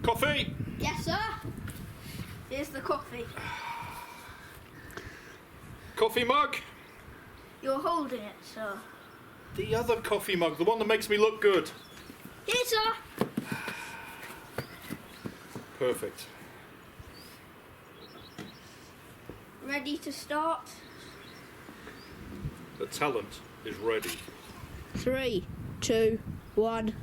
Coffee? Yes, sir. Here's the coffee. Coffee mug? You're holding it, sir. The other coffee mug, the one that makes me look good. Here, sir. Perfect. Ready to start? The talent is ready. 3, 2, 1.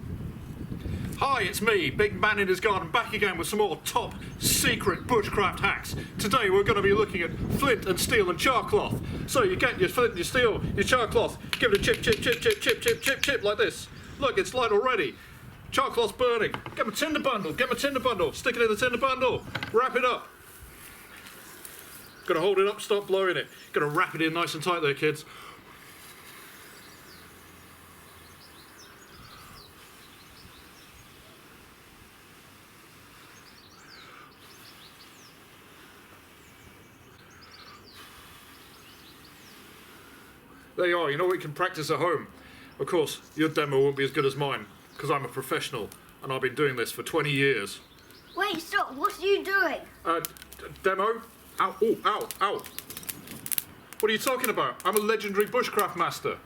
Hi, it's me, Big Man in His Garden, back again with some more top secret bushcraft hacks. Today we're going to be looking at flint and steel and char cloth. So you get your flint, your steel, your char cloth, give it a chip, chip, chip, chip, chip, chip, chip, chip, like this. Look, it's light already. Char cloth's burning. Get my tinder bundle, stick it in the tinder bundle, wrap it up. Gotta hold it up, stop blowing it. Gotta wrap it in nice and tight there, kids. There you are, you know what you can practice at home. Of course, your demo won't be as good as mine, because I'm a professional, and I've been doing this for 20 years. Wait, stop. What are you doing? Demo? Ow, oh, ow, ow. What are you talking about? I'm a legendary bushcraft master.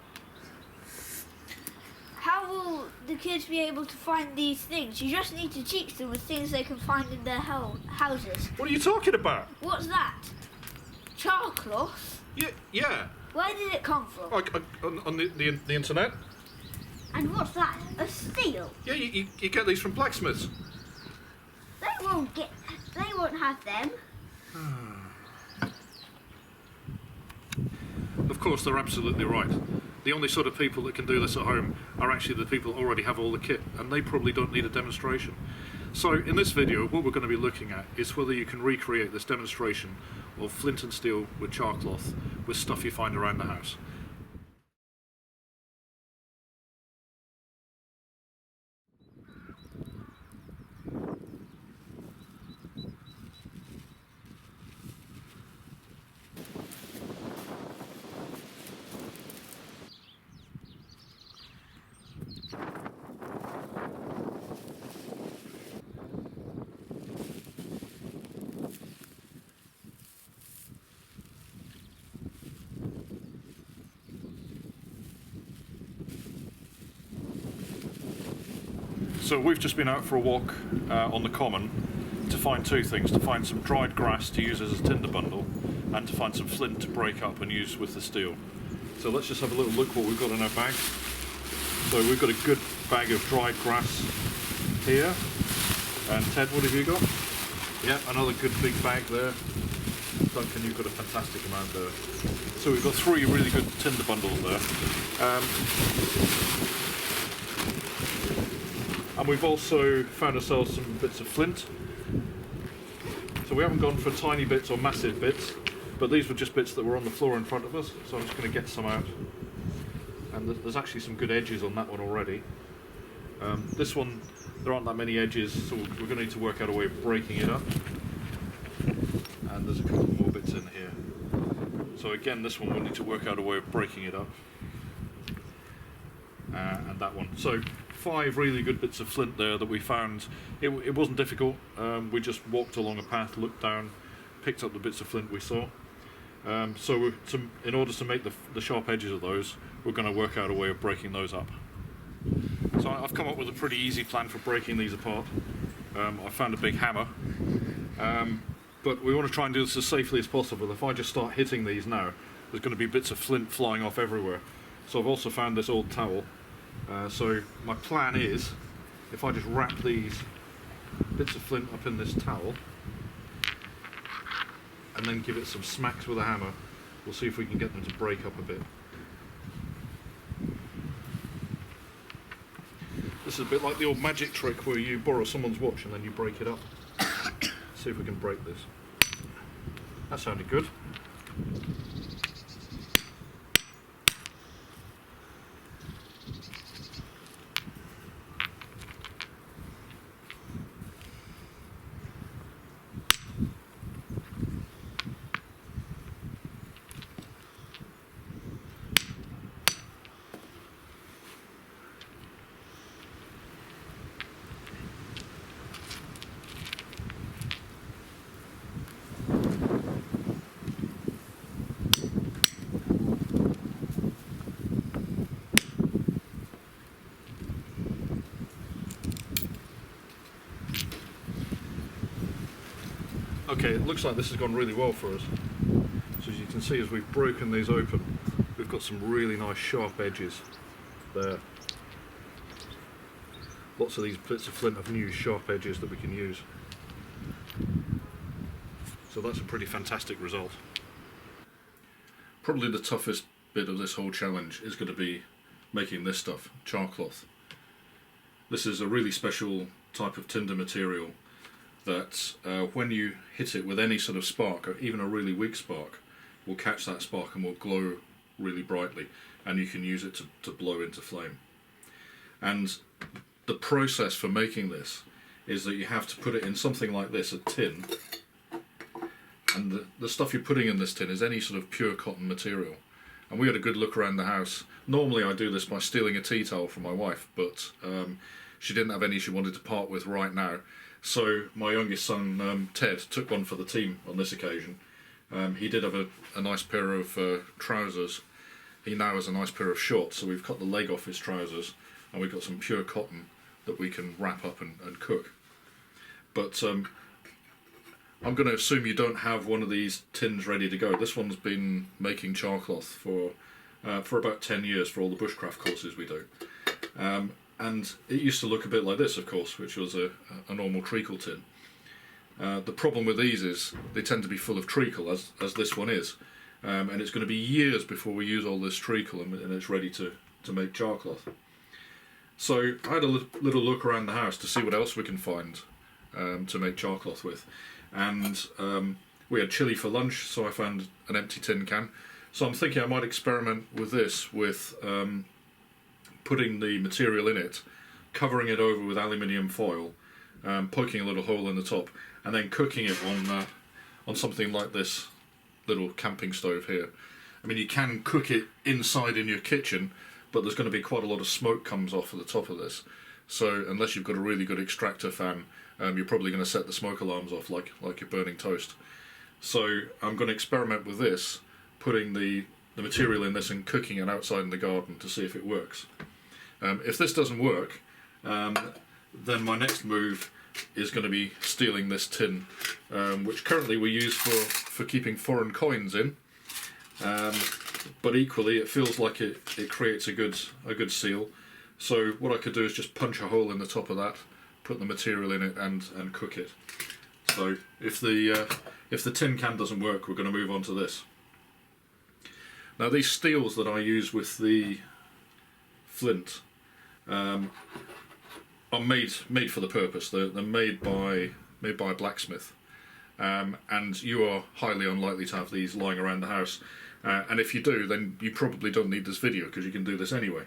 How will the kids be able to find these things? You just need to teach them with things they can find in their houses. What are you talking about? What's that? Char cloth? Yeah. Where did it come from? Like on the internet? And what's that? A steel? Yeah, you get these from blacksmiths. They won't have them. Of course, they're absolutely right. The only sort of people that can do this at home are actually the people who already have all the kit, and they probably don't need a demonstration. So in this video, what we're going to be looking at is whether you can recreate this demonstration of flint and steel with char cloth with stuff you find around the house. So we've just been out for a walk on the common to find two things: to find some dried grass to use as a tinder bundle, and to find some flint to break up and use with the steel. So let's just have a little look what we've got in our bag. So we've got a good bag of dried grass here. And Ted, what have you got? Yeah, another good big bag there. Duncan, you've got a fantastic amount there. So we've got 3 really good tinder bundles there. And we've also found ourselves some bits of flint. So we haven't gone for tiny bits or massive bits, but these were just bits that were on the floor in front of us. So I'm just going to get some out. And there's actually some good edges on that one already. This one, there aren't that many edges, so we're going to need to work out a way of breaking it up. And there's a couple more bits in here. So again, this one we'll need to work out a way of breaking it up. And that one. So 5 really good bits of flint there that we found. It wasn't difficult. We just walked along a path, looked down, picked up the bits of flint we saw. So in order to make the sharp edges of those, we're going to work out a way of breaking those up. So I've come up with a pretty easy plan for breaking these apart. I found a big hammer. But we want to try and do this as safely as possible. If I just start hitting these now, there's going to be bits of flint flying off everywhere. So I've also found this old towel. So my plan is, if I just wrap these bits of flint up in this towel and then give it some smacks with a hammer, we'll see if we can get them to break up a bit. This is a bit like the old magic trick where you borrow someone's watch and then you break it up. See if we can break this. That sounded good. Okay, it looks like this has gone really well for us. So as you can see, as we've broken these open, we've got some really nice sharp edges there. Lots of these bits of flint have new sharp edges that we can use. So that's a pretty fantastic result. Probably the toughest bit of this whole challenge is going to be making this stuff, char cloth. This is a really special type of tinder material that when you hit it with any sort of spark, or even a really weak spark, will catch that spark and will glow really brightly, and you can use it to blow into flame. And the process for making this is that you have to put it in something like this, a tin, and the stuff you're putting in this tin is any sort of pure cotton material. And we had a good look around the house. Normally I do this by stealing a tea towel from my wife, but she didn't have any she wanted to part with right now. So my youngest son, Ted, took one for the team on this occasion. He did have a nice pair of trousers. He now has a nice pair of shorts, so we've cut the leg off his trousers and we've got some pure cotton that we can wrap up and cook. But I'm going to assume you don't have one of these tins ready to go. This one's been making char cloth for about 10 years for all the bushcraft courses we do. And it used to look a bit like this, of course, which was a normal treacle tin. The problem with these is they tend to be full of treacle, as this one is. And it's going to be years before we use all this treacle and it's ready to make char cloth. So I had a little look around the house to see what else we can find to make char cloth with. And we had chili for lunch, so I found an empty tin can. So I'm thinking I might experiment with this, with putting the material in it, covering it over with aluminium foil, poking a little hole in the top, and then cooking it on something like this little camping stove here. I mean, you can cook it inside in your kitchen, but there's going to be quite a lot of smoke comes off at the top of this. So unless you've got a really good extractor fan, you're probably going to set the smoke alarms off like you're burning toast. So I'm going to experiment with this, putting the material in this and cooking it outside in the garden to see if it works. If this doesn't work, then my next move is going to be stealing this tin, which currently we use for keeping foreign coins in. But equally, it feels like it creates a good seal. So what I could do is just punch a hole in the top of that, put the material in it, and cook it. So if the tin can doesn't work, we're going to move on to this. Now these steels that I use with the flint are made for the purpose. They're made by a blacksmith, and you are highly unlikely to have these lying around the house. And if you do, then you probably don't need this video because you can do this anyway.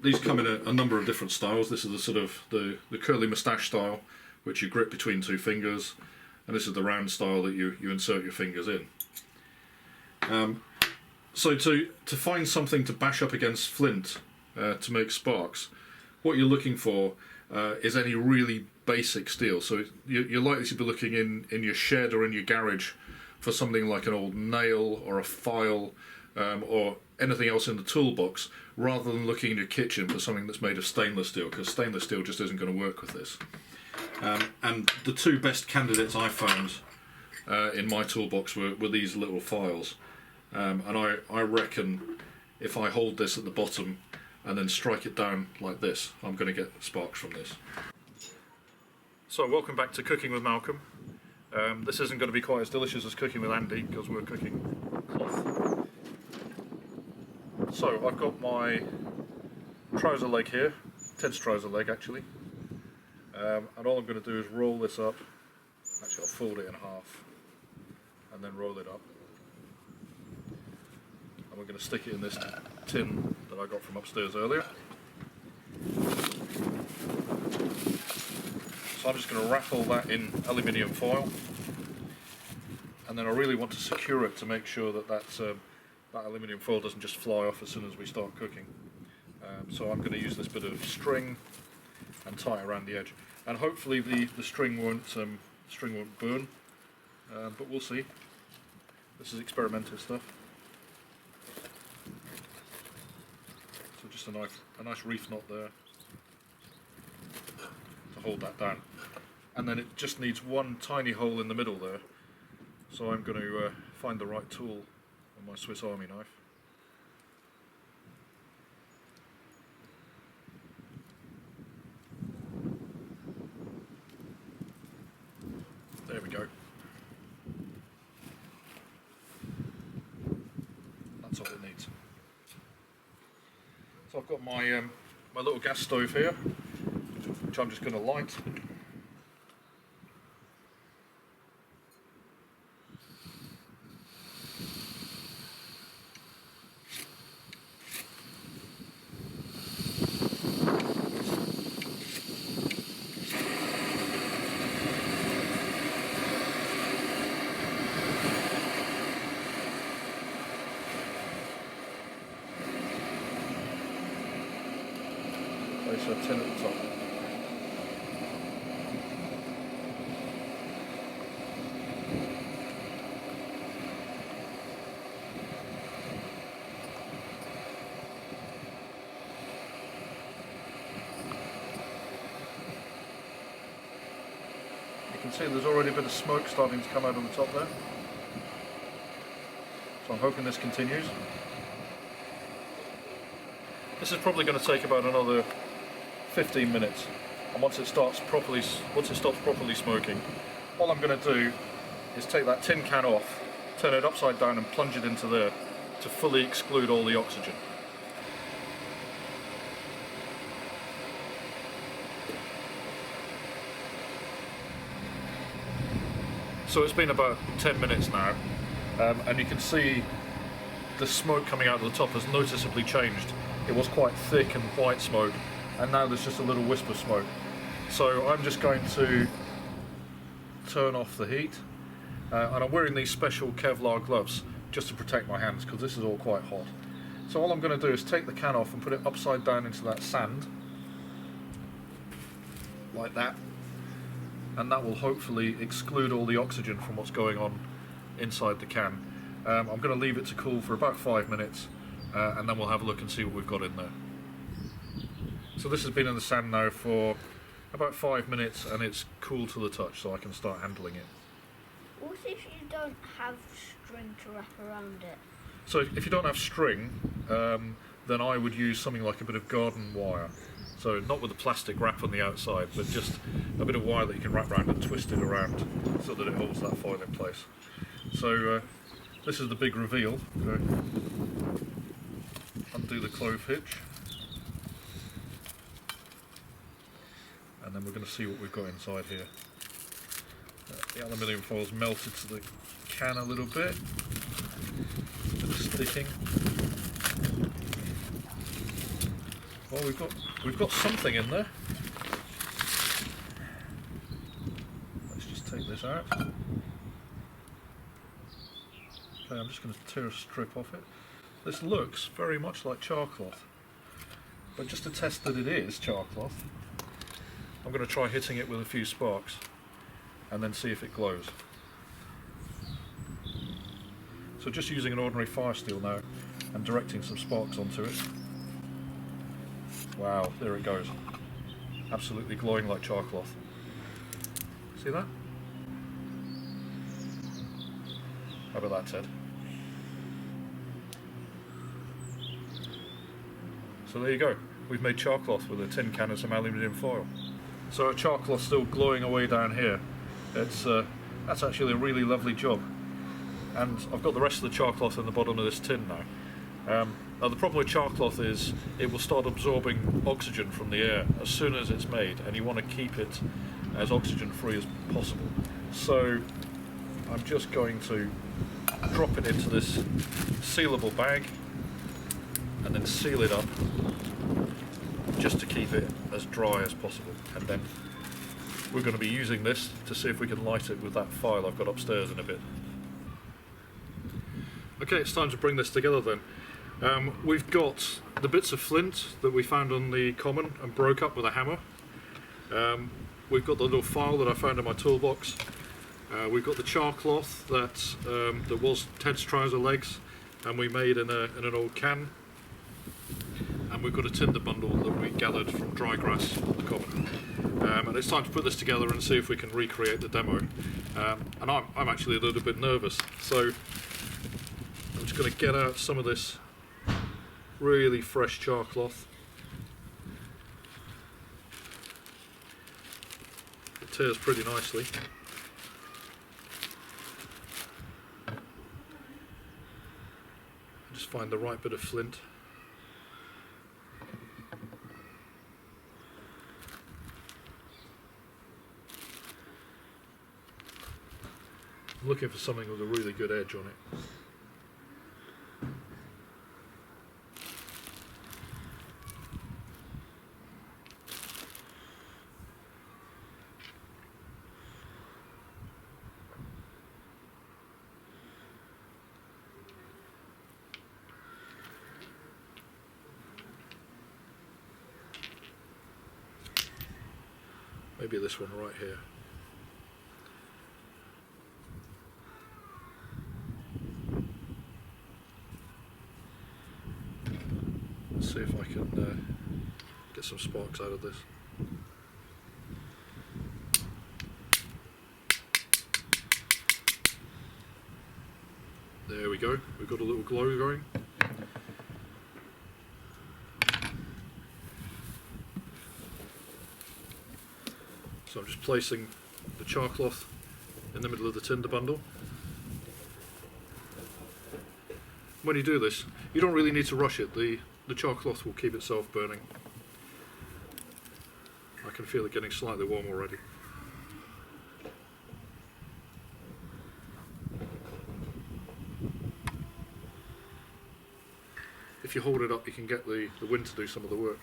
These come in a number of different styles. This is the sort of the curly moustache style, which you grip between two fingers, and this is the round style that you insert your fingers in. So to find something to bash up against flint to make sparks, what you're looking for is any really basic steel. So you're likely to be looking in your shed or in your garage for something like an old nail or a file or anything else in the toolbox, rather than looking in your kitchen for something that's made of stainless steel, because stainless steel just isn't going to work with this. And the two best candidates I found in my toolbox were these little files. And I reckon if I hold this at the bottom and then strike it down like this, I'm going to get sparks from this. So welcome back to Cooking with Malcolm. This isn't going to be quite as delicious as cooking with Andy, because we're cooking cloth. So I've got my trouser leg here, Ted's trouser leg actually, and all I'm going to do is roll this up. Actually, I'll fold it in half and then roll it up, and we're going to stick it in this tin that I got from upstairs earlier. So I'm just going to wrap all that in aluminium foil, and then I really want to secure it to make sure that that aluminium foil doesn't just fly off as soon as we start cooking. So I'm going to use this bit of string and tie it around the edge, and hopefully the string won't burn, but we'll see. This is experimental stuff. So just a nice reef knot there to hold that down. and then it just needs one tiny hole in the middle there. So I'm going to find the right tool on my Swiss Army knife. There we go. That's all it needs. So I've got my my little gas stove here, which I'm just going to light. Place a tin at the top. You can see there's already a bit of smoke starting to come out on the top there. So I'm hoping this continues. This is probably going to take about another 15 minutes, and once it stops properly smoking, all I'm going to do is take that tin can off, turn it upside down and plunge it into there to fully exclude all the oxygen. So it's been about 10 minutes now, and you can see the smoke coming out of the top has noticeably changed. It was quite thick and white smoke, and now there's just a little wisp of smoke. So I'm just going to turn off the heat, and I'm wearing these special Kevlar gloves just to protect my hands because this is all quite hot. So all I'm going to do is take the can off and put it upside down into that sand, like that, and that will hopefully exclude all the oxygen from what's going on inside the can. I'm going to leave it to cool for about 5 minutes, and then we'll have a look and see what we've got in there. So this has been in the sand now for about 5 minutes, and it's cool to the touch, so I can start handling it. What if you don't have string to wrap around it? So if you don't have string, then I would use something like a bit of garden wire. So not with a plastic wrap on the outside, but just a bit of wire that you can wrap around and twist it around so that it holds that foil in place. So this is the big reveal. Okay. Undo the clove hitch. And then we're going to see what we've got inside here. The aluminium foil's melted to the can a little bit. A bit of sticking. Well, we've got something in there. Let's just take this out. Okay, I'm just going to tear a strip off it. This looks very much like char cloth, but just to test that it is char cloth, I'm going to try hitting it with a few sparks and then see if it glows. So just using an ordinary fire steel now and directing some sparks onto it. Wow, there it goes. Absolutely glowing like char cloth. See that? How about that, Ted? So there you go. We've made char cloth with a tin can and some aluminium foil. So our char cloth's still glowing away down here. That's actually a really lovely job. And I've got the rest of the char cloth in the bottom of this tin now. Now the problem with char cloth is it will start absorbing oxygen from the air as soon as it's made, and you want to keep it as oxygen free as possible. So I'm just going to drop it into this sealable bag and then seal it up just to keep it as dry as possible. And then we're going to be using this to see if we can light it with that file I've got upstairs in a bit. Okay, it's time to bring this together then. We've got the bits of flint that we found on the common and broke up with a hammer. We've got the little file that I found in my toolbox. We've got the char cloth that was Ted's trouser legs, and we made in an old can. and we've got a tinder bundle that we gathered from dry grass on the common. And it's time to put this together and see if we can recreate the demo. And I'm actually a little bit nervous, so I'm just going to get out some of this really fresh char cloth. It tears pretty nicely. Just find the right bit of flint. I'm looking for something with a really good edge on it. Maybe this one right here. Let's see if I can get some sparks out of this. There we go, we've got a little glow going. So I'm just placing the char cloth in the middle of the tinder bundle. When you do this, you don't really need to rush it. The char cloth will keep itself burning. I can feel it getting slightly warm already. If you hold it up, you can get the wind to do some of the work.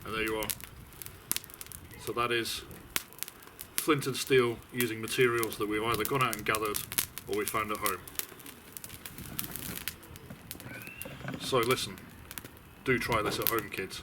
And there you are. So that is flint and steel using materials that we've either gone out and gathered or we found at home. So listen, do try this at home, kids.